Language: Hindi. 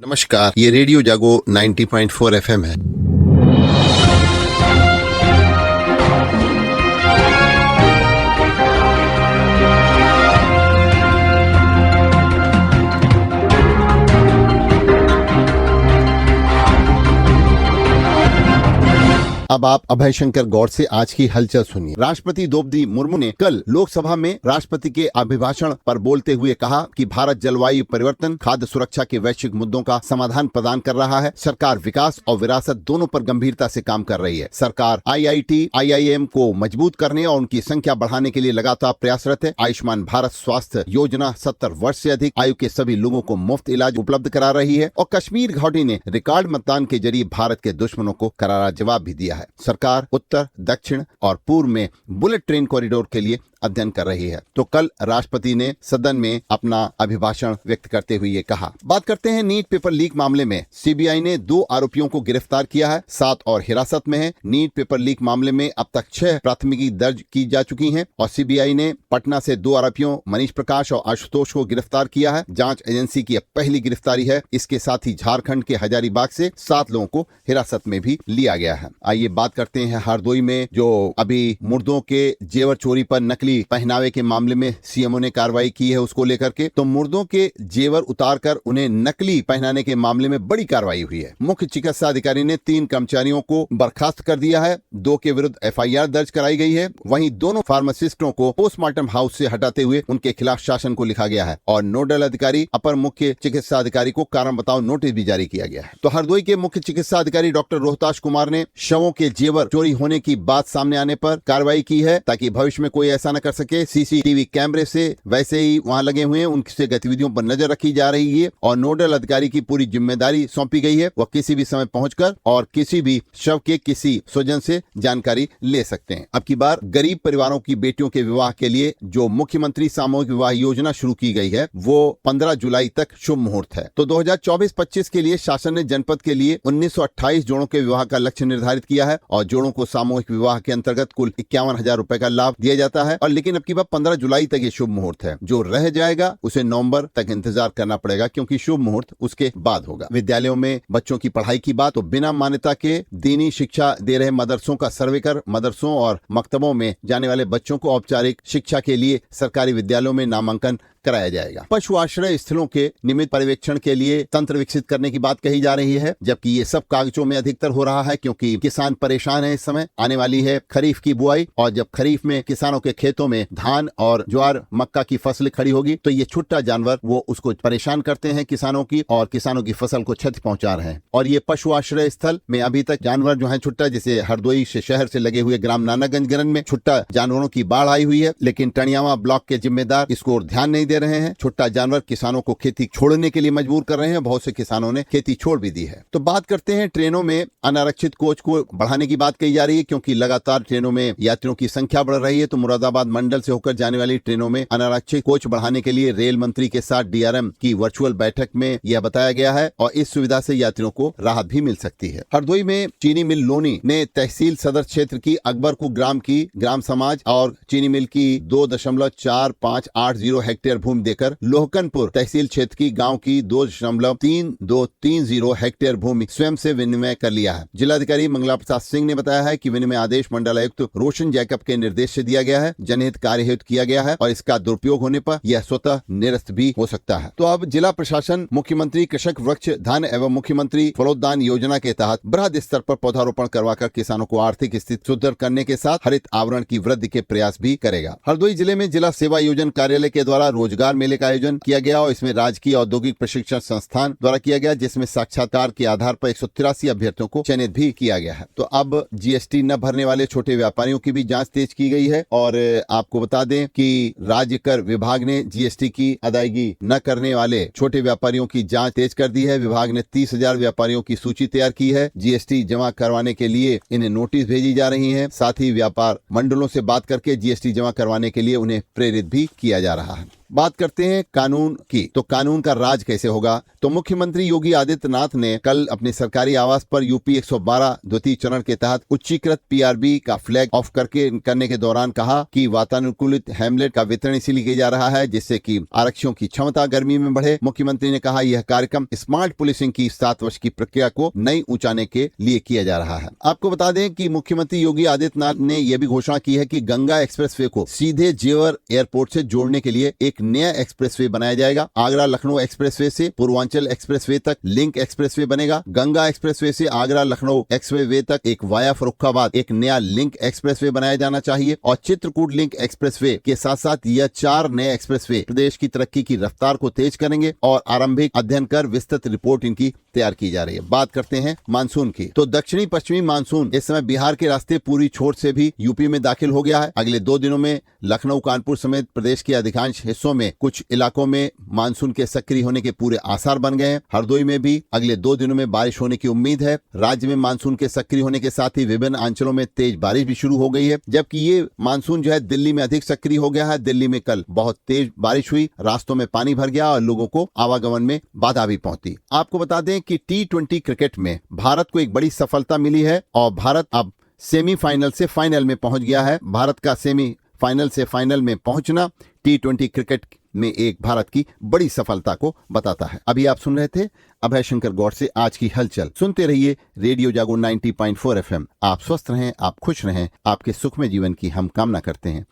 नमस्कार, ये रेडियो जागो 90.4 एफएम है। अब आप अभय शंकर गौड़ से आज की हलचल सुनिए। राष्ट्रपति द्रौपदी मुर्मू ने कल लोकसभा में राष्ट्रपति के अभिभाषण पर बोलते हुए कहा कि भारत जलवायु परिवर्तन, खाद्य सुरक्षा के वैश्विक मुद्दों का समाधान प्रदान कर रहा है। सरकार विकास और विरासत दोनों पर गंभीरता से काम कर रही है। सरकार आईआईटी, आईआईएम को मजबूत करने और उनकी संख्या बढ़ाने के लिए लगातार प्रयासरत है। आयुष्मान भारत स्वास्थ्य योजना 70 वर्ष से अधिक आयु के सभी लोगों को मुफ्त इलाज उपलब्ध करा रही है और कश्मीर घाटी ने रिकॉर्ड मतदान के जरिए भारत के दुश्मनों को करारा जवाब भी दिया है। सरकार उत्तर, दक्षिण और पूर्व में बुलेट ट्रेन कॉरिडोर के लिए अध्ययन कर रही है। तो कल राष्ट्रपति ने सदन में अपना अभिभाषण व्यक्त करते हुए ये कहा। बात करते हैं नीट पेपर लीक मामले में। सीबीआई ने 2 आरोपियों को गिरफ्तार किया है, 7 और हिरासत में है। नीट पेपर लीक मामले में अब तक 6 प्राथमिकी दर्ज की जा चुकी हैं और सीबीआई ने पटना से 2 आरोपियों मनीष प्रकाश और आशुतोष को गिरफ्तार किया है। जांच एजेंसी की पहली गिरफ्तारी है। इसके साथ ही झारखंड के हजारीबाग से 7 लोगों को हिरासत में भी लिया गया है। आइए बात करते हैं हरदोई में जो अभी मुर्दों के जेवर चोरी पर नकली पहनावे के मामले में सीएमओ ने कार्रवाई की है, उसको लेकर के तो मुर्दों के जेवर उतारकर उन्हें नकली पहनाने के मामले में बड़ी कार्रवाई हुई है। मुख्य चिकित्सा अधिकारी ने 3 कर्मचारियों को बर्खास्त कर दिया है। 2 के विरुद्ध एफआईआर दर्ज कराई गई है। वहीं दोनों फार्मासिस्टों को पोस्टमार्टम हाउस से हटाते हुए उनके खिलाफ शासन को लिखा गया है और नोडल अधिकारी अपर मुख्य चिकित्सा अधिकारी को कारण बताओ नोटिस भी जारी किया गया है। तो हरदोई के मुख्य चिकित्सा अधिकारी डॉक्टर रोहताश कुमार ने शवों के जेवर चोरी होने की बात सामने आने पर कार्रवाई की है ताकि भविष्य में कोई ऐसा न कर सके। सीसीटीवी कैमरे से वैसे ही वहां लगे हुए हैं, उनसे गतिविधियों पर नजर रखी जा रही है और नोडल अधिकारी की पूरी जिम्मेदारी सौंपी गई है। वह किसी भी समय पहुंचकर और किसी भी शव के किसी स्वजन से जानकारी ले सकते हैं। अब की बार गरीब परिवारों की बेटियों के विवाह के लिए जो मुख्यमंत्री सामूहिक विवाह योजना शुरू की गई है वो 15 जुलाई तक शुभ मुहूर्त है। तो 2024-25 के लिए शासन ने जनपद के लिए 1928 जोड़ों के विवाह का लक्ष्य निर्धारित किया है और जोड़ों को सामूहिक विवाह के अंतर्गत कुल 51,000 रुपए का लाभ दिया जाता है। और लेकिन अब की बार 15 जुलाई तक ये शुभ मुहूर्त है। जो रह जाएगा उसे नवंबर तक इंतजार करना पड़ेगा क्योंकि शुभ मुहूर्त उसके बाद होगा। विद्यालयों में बच्चों की पढ़ाई की बात तो बिना मान्यता के दीनी शिक्षा दे रहे मदरसों का सर्वे कर मदरसों और मकतबों में जाने वाले बच्चों को औपचारिक शिक्षा के लिए सरकारी विद्यालयों में नामांकन कराया जाएगा। पशु आश्रय स्थलों के नियमित पर्यवेक्षण के लिए तंत्र विकसित करने की बात कही जा रही है, जबकि ये सब कागजों में अधिकतर हो रहा है क्योंकि किसान परेशान है। इस समय आने वाली है खरीफ की बुआई और जब खरीफ में किसानों के खेतों में धान और ज्वार मक्का की फसल खड़ी होगी तो ये छुट्टा जानवर वो उसको परेशान करते हैं किसानों की और किसानों की फसल को क्षति पहुंचा रहे हैं। और ये पशु आश्रय स्थल में अभी तक जानवर जो है छुट्टा, जैसे हरदोई से शहर से लगे हुए ग्राम नानागंज में छुट्टा जानवरों की बाढ़ आई हुई है, लेकिन टणियावा ब्लॉक के जिम्मेदार इसको ध्यान नहीं दे रहे हैं। छुट्टा जानवर किसानों को खेती छोड़ने के लिए मजबूर कर रहे हैं। बहुत से किसानों ने खेती छोड़ भी दी है। तो बात करते हैं ट्रेनों में अनारक्षित कोच को बढ़ाने की बात कही जा रही है क्योंकि लगातार ट्रेनों में यात्रियों की संख्या बढ़ रही है। तो मुरादाबाद मंडल से होकर जाने वाली ट्रेनों में अनारक्षित कोच बढ़ाने के लिए रेल मंत्री के साथ डीआरएम की वर्चुअल बैठक में यह बताया गया है और इस सुविधा से यात्रियों को राहत भी मिल सकती है। हरदोई में चीनी मिल लोनी ने तहसील सदर क्षेत्र की अकबरपुर ग्राम की ग्राम समाज और चीनी मिल की 2.4580 हेक्टेयर भूमि देकर लोहकनपुर तहसील क्षेत्र की गांव की 2.3230 हेक्टेयर भूमि स्वयं से विनिमय कर लिया है। जिलाधिकारी मंगला प्रसाद सिंह ने बताया है कि विनिमय आदेश मंडलायुक्त रोशन जैकब के निर्देश से दिया गया है, जनहित कार्य हेतु किया गया है और इसका दुरुपयोग होने पर यह स्वतः निरस्त भी हो सकता है। तो अब जिला प्रशासन मुख्यमंत्री कृषक वृक्ष धन एवं मुख्यमंत्री फलोद्यान योजना के तहत बृहद स्तर पर पौधारोपण करवाकर किसानों को आर्थिक स्थिति सुदृढ़ करने के साथ हरित आवरण की वृद्धि के प्रयास भी करेगा। हरदोई जिले में जिला सेवा योजन कार्यालय के द्वारा रोजगार मेले का आयोजन किया गया और इसमें राजकीय औद्योगिक प्रशिक्षण संस्थान द्वारा किया गया, जिसमें साक्षात्कार के आधार पर 183 अभ्यर्थियों को चयनित भी किया गया है। तो अब जीएसटी न भरने वाले छोटे व्यापारियों की भी जांच तेज की गई है और आपको बता दें कि राज्य कर विभाग ने जीएसटी की अदायगी न करने वाले छोटे व्यापारियों की जांच तेज कर दी है। विभाग ने 30,000 व्यापारियों की सूची तैयार की है। जीएसटी जमा करवाने के लिए इन्हें नोटिस भेजी जा रही है। साथ ही व्यापार मंडलों से बात करके जीएसटी जमा करवाने के लिए उन्हें प्रेरित भी किया जा रहा है। बात करते हैं कानून की, तो कानून का राज कैसे होगा। तो मुख्यमंत्री योगी आदित्यनाथ ने कल अपने सरकारी आवास पर यूपी 112 द्वितीय चरण के तहत उच्चीकृत पीआरबी का फ्लैग ऑफ करने के दौरान कहा कि वातानुकूलित हेमलेट का वितरण इसीलिए किया जा रहा है जिससे कि आरक्षियों की क्षमता गर्मी में बढ़े। मुख्यमंत्री ने कहा यह कार्यक्रम स्मार्ट पुलिसिंग की 7 वर्ष की प्रक्रिया को नई ऊंचाने के लिए किया जा रहा है। आपको बता दें कि मुख्यमंत्री योगी आदित्यनाथ ने यह भी घोषणा की है कि गंगा एक्सप्रेसवे को सीधे जेवर एयरपोर्ट से जोड़ने के लिए एक नया एक्सप्रेसवे बनाया जाएगा। आगरा लखनऊ एक्सप्रेसवे से पूर्वांचल एक्सप्रेसवे तक लिंक एक्सप्रेसवे बनेगा। गंगा एक्सप्रेसवे से आगरा लखनऊ एक्सप्रेसवे तक एक वाया फर्रुखाबाद एक नया लिंक एक्सप्रेसवे बनाया जाना चाहिए और चित्रकूट लिंक एक्सप्रेसवे के साथ साथ यह 4 नए एक्सप्रेसवे प्रदेश की तरक्की की रफ्तार को तेज करेंगे और आरंभिक अध्ययन कर विस्तृत रिपोर्ट इनकी तैयार की जा रही है। बात करते हैं मानसून की, तो दक्षिणी पश्चिमी मानसून इस समय बिहार के रास्ते पूरी छोर से भी यूपी में दाखिल हो गया है। अगले 2 दिनों में लखनऊ कानपुर समेत प्रदेश के अधिकांश हिस्सों में कुछ इलाकों में मानसून के सक्रिय होने के पूरे आसार बन गए हैं। हरदोई में भी अगले 2 दिनों में बारिश होने की उम्मीद है। राज्य में मानसून के सक्रिय होने के साथ ही विभिन्न अंचलों में तेज बारिश भी शुरू हो गई है, जबकि ये मानसून जो है दिल्ली में अधिक सक्रिय हो गया है। दिल्ली में कल बहुत तेज बारिश हुई, रास्तों में पानी भर गया और लोगों को आवागमन में बाधा भी पहुंची। आपको बता दें कि T20 क्रिकेट में भारत को एक बड़ी सफलता मिली है और भारत अब सेमीफाइनल से फाइनल में पहुंच गया है। भारत का सेमीफाइनल से फाइनल में पहुंचना T20 क्रिकेट में एक भारत की बड़ी सफलता को बताता है। अभी आप सुन रहे थे अभय शंकर गौड़ से आज की हलचल। सुनते रहिए रेडियो जागो 90.4 FM। आप स्वस्थ रहें, आप खुश रहें, आपके सुखमय जीवन की हम कामना करते हैं।